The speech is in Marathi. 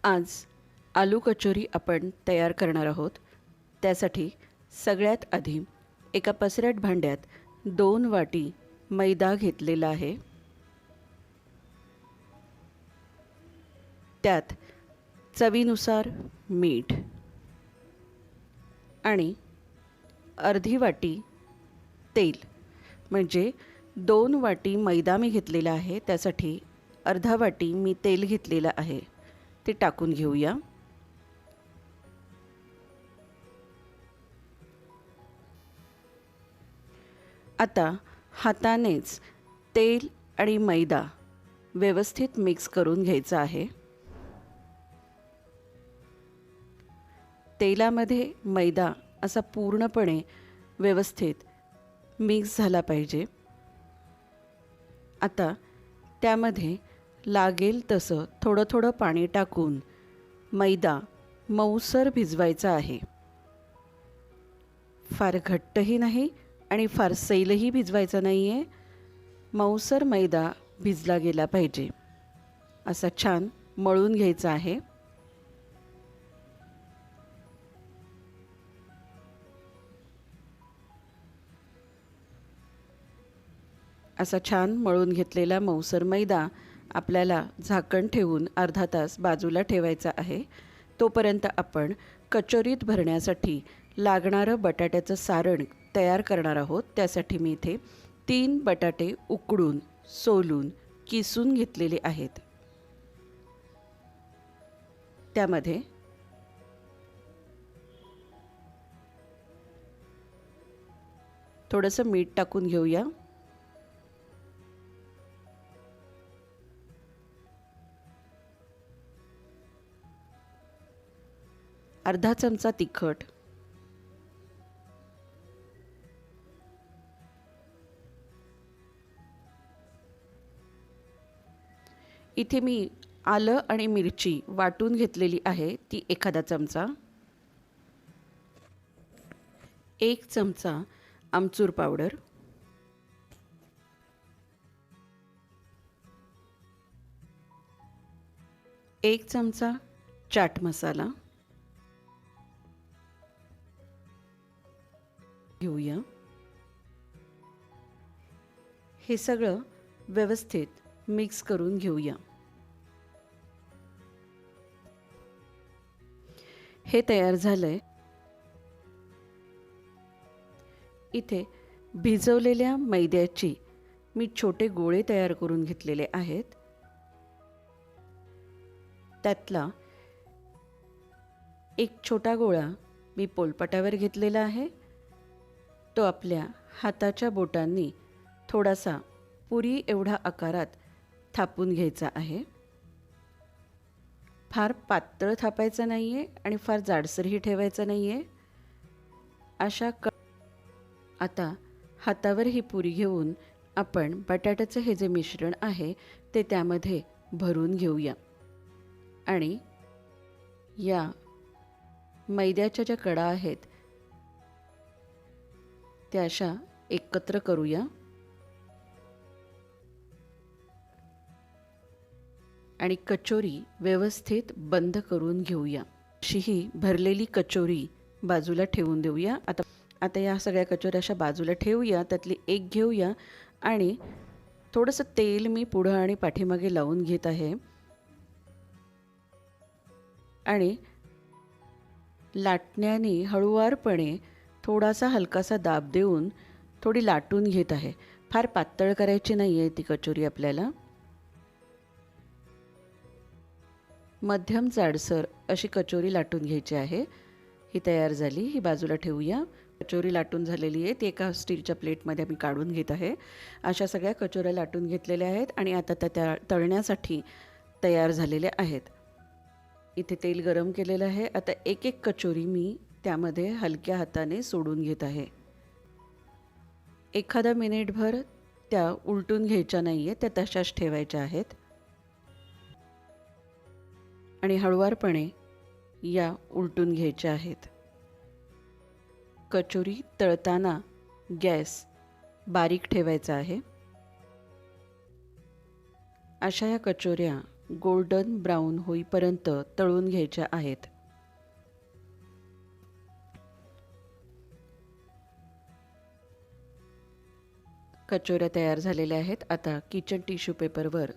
आज आलू कचोरी आपण तयार करणार आहोत. त्यासाठी सगळ्यात आधी एका पसरट भांड्यात 2 वाटी मैदा घेतलेला आहे. त्यात चवीनुसार मीठ आणि अर्धी वाटी तेल, म्हणजे 2 वाटी मैदा मी घेतलेला आहे, त्यासाठी अर्धा वाटी मी तेल घेतलेलं आहे. ते टाकून घेऊया. आता हातानेच तेल आणि मैदा व्यवस्थित मिक्स करून घ्यायचा आहे. तेलामध्ये मैदा असा पूर्णपणे व्यवस्थित मिक्स झाला पाहिजे. आता त्यामध्ये लागेल तसं थोडं थोडं पाणी टाकून मैदा मऊसर भिजवायचा आहे. फार घट्टही नाही आणि फार सैलही भिजवायचा नाही आहे. मऊसर मैदा भिजला गेला पाहिजे, असा छान मळून घ्यायचा आहे. असा छान मळून घेतलेला मऊसर मैदा आपल्याला झाकण ठेवून अर्धा तास बाजूला ठेवायचा आहे. तोपर्यंत आपण कचोरीत भरण्यासाठी लागणारं बटाट्याचं सारण तयार करणार आहोत. त्यासाठी मी इथे 3 बटाटे उकडून, सोलून, किसून घेतलेले आहेत. त्यामध्ये थोडंसं मीठ टाकून घेऊया. अर्धा चमचा तिखट, इथे मी आलं आणि मिरची वाटून घेतलेली आहे, ती एखादा चमचा, 1 चमचा आमचूर पावडर, 1 चमचा चाट मसाला घेऊया. हे सगळं व्यवस्थित मिक्स करून घेऊया. हे तयार झालंय. इथे भिजवलेल्या मैद्याची मी छोटे गोळे तयार करून घेतलेले आहेत. त्यातला एक छोटा गोळा मी पोलपाटावर घेतलेला आहे. तो आपल्या हाताच्या बोटांनी थोडासा पुरी एवढा आकारात थापून घ्यायचा आहे. फार पातळ थापायचं नाही आहे आणि फार जाडसरही ठेवायचं नाही आहे. आता हातावर ही पुरी घेऊन आपण बटाट्याचं हे जे मिश्रण आहे ते त्यामध्ये भरून घेऊया आणि या मैद्याच्या ज्या कडा आहेत त्या अशा एकत्र करूया आणि कचोरी व्यवस्थित बंद करून घेऊया. अशी ही भरलेली कचोरी बाजूला ठेवून देऊया. आता या सगळ्या कचोऱ्या अशा बाजूला ठेवूया. त्यातली एक घेऊया आणि थोडंसं तेल मी पुढं आणि पाठीमागे लावून घेत आहे आणि लाटण्याने हळूवारपणे थोडासा हलकासा दाब देऊन थोडी लाटून घेत आहे. फार पातळ करायची नाही आहे ती कचोरी आपल्याला. मध्यम जाडसर अशी कचोरी लाटून घ्यायची आहे. ही तयार झाली. ही बाजूला ठेवूया. कचोरी लाटून झालेली आहे ती एका स्टीलच्या प्लेटमध्ये मी काढून घेत आहे. अशा सगळ्या कचोऱ्या लाटून घेतलेल्या आहेत आणि आता त्या तळण्यासाठी तयार झालेल्या आहेत. इथे तेल गरम केलेलं आहे. आता एक एक कचोरी मी त्यामध्ये हलक्या हाताने सोडून घेत आहे. एखादा मिनिटभर त्या उलटून घ्यायच्या नाही आहे, त्या तशाच ठेवायच्या आहेत आणि हळुवारपणे या उलटून घ्यायच्या आहेत. कचोरी तळताना गॅस बारीक ठेवायचा आहे. अशा या कचोऱ्या गोल्डन ब्राऊन होईपर्यंत तळून घ्यायच्या आहेत. कचोऱ्या तयार झालेल्या आहेत. आता किचन टिश्यू पेपरवर